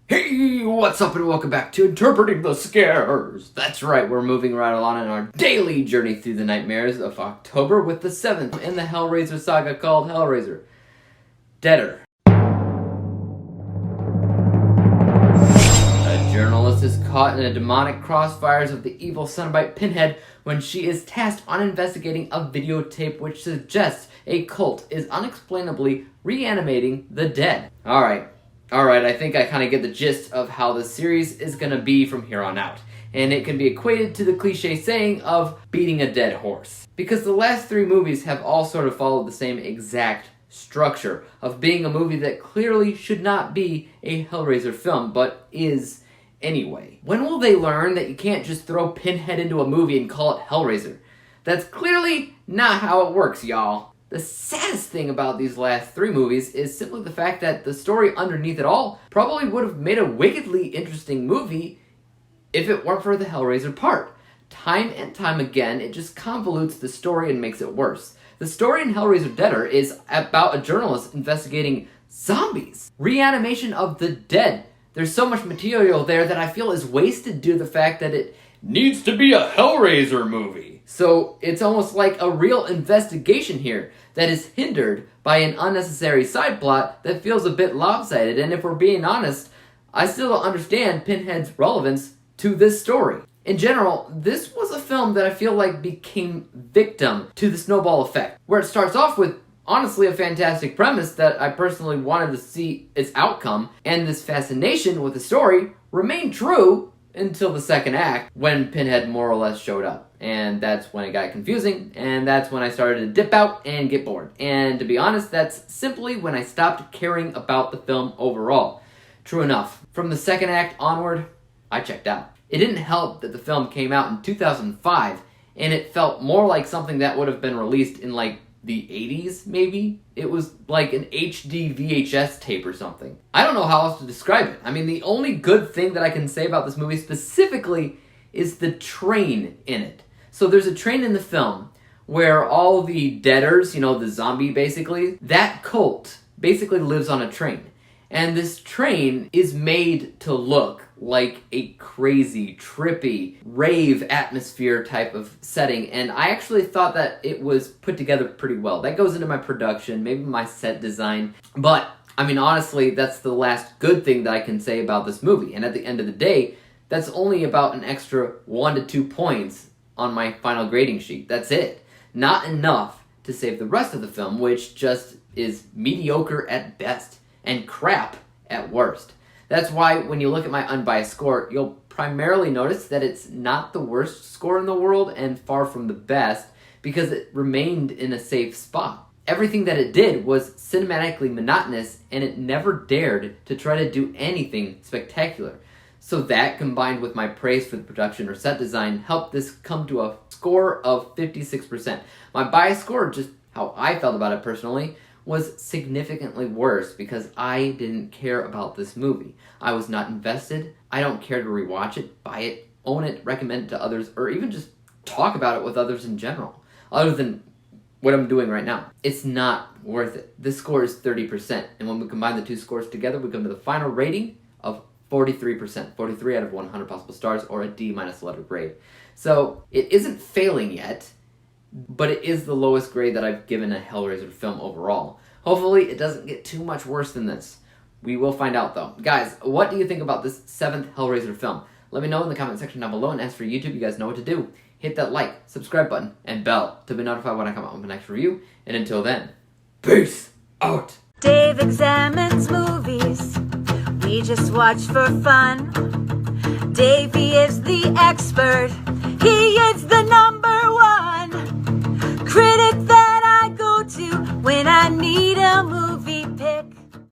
Hey, what's up and welcome back to Interpreting the Scares. That's right, we're moving right along in our daily journey through the nightmares of October with the 7th in the Hellraiser saga called Hellraiser. Deader. A journalist is caught in the demonic crossfires of the evil Cenobite Pinhead when she is tasked on investigating a videotape which suggests a cult is unexplainably reanimating the dead. Alright, I think I kind of get the gist of how the series is going to be from here on out. And it can be equated to the cliche saying of beating a dead horse. Because the last three movies have all sort of followed the same exact structure of being a movie that clearly should not be a Hellraiser film, but is anyway. When will they learn that you can't just throw Pinhead into a movie and call it Hellraiser? That's clearly not how it works, y'all. The saddest thing about these last three movies is simply the fact that the story underneath it all probably would have made a wickedly interesting movie if it weren't for the Hellraiser part. Time and time again, it just convolutes the story and makes it worse. The story in Hellraiser Deader is about a journalist investigating zombies. Reanimation of the dead. There's so much material there that I feel is wasted due to the fact that it needs to be a Hellraiser movie. So it's almost like a real investigation here that is hindered by an unnecessary side plot that feels a bit lopsided, and if we're being honest, I still don't understand Pinhead's relevance to this story. In general, this was a film that I feel like became victim to the snowball effect, where it starts off with honestly a fantastic premise that I personally wanted to see its outcome, and this fascination with the story remained true until the second act, when Pinhead more or less showed up. And that's when it got confusing, and that's when I started to dip out and get bored. And to be honest, that's simply when I stopped caring about the film overall. True enough, from the second act onward, I checked out. It didn't help that the film came out in 2005, and it felt more like something that would have been released in like the 80s, maybe? It was like an HD VHS tape or something. I don't know how else to describe it. I mean, the only good thing that I can say about this movie specifically is the train in it. So there's a train in the film where all the deaders, the zombie basically, that cult basically lives on a train. And this train is made to look like a crazy, trippy, rave atmosphere type of setting. And I actually thought that it was put together pretty well. That goes into my production, maybe my set design. But, I mean, honestly, that's the last good thing that I can say about this movie. And at the end of the day, that's only about an extra 1 to 2 points on my final grading sheet. That's it. Not enough to save the rest of the film, which just is mediocre at best and crap at worst. That's why when you look at my unbiased score, you'll primarily notice that it's not the worst score in the world and far from the best, because it remained in a safe spot. Everything that it did was cinematically monotonous, and it never dared to try to do anything spectacular. So that, combined with my praise for the production or set design, helped this come to a score of 56%. My bias score, just how I felt about it personally, was significantly worse because I didn't care about this movie. I was not invested. I don't care to rewatch it, buy it, own it, recommend it to others, or even just talk about it with others in general, other than what I'm doing right now. It's not worth it. This score is 30%, and when we combine the two scores together, we come to the final rating of 43%, 43 out of 100 possible stars, or a D- letter grade. So it isn't failing yet, but it is the lowest grade that I've given a Hellraiser film overall. Hopefully it doesn't get too much worse than this. We will find out though. Guys, what do you think about this 7th Hellraiser film? Let me know in the comment section down below, and as for YouTube, you guys know what to do. Hit that like, subscribe button, and bell to be notified when I come out with the next review. And until then, peace out! Dave examines movies we just watch for fun. Davey is the expert. He is the #1 critic that I go to when I need a movie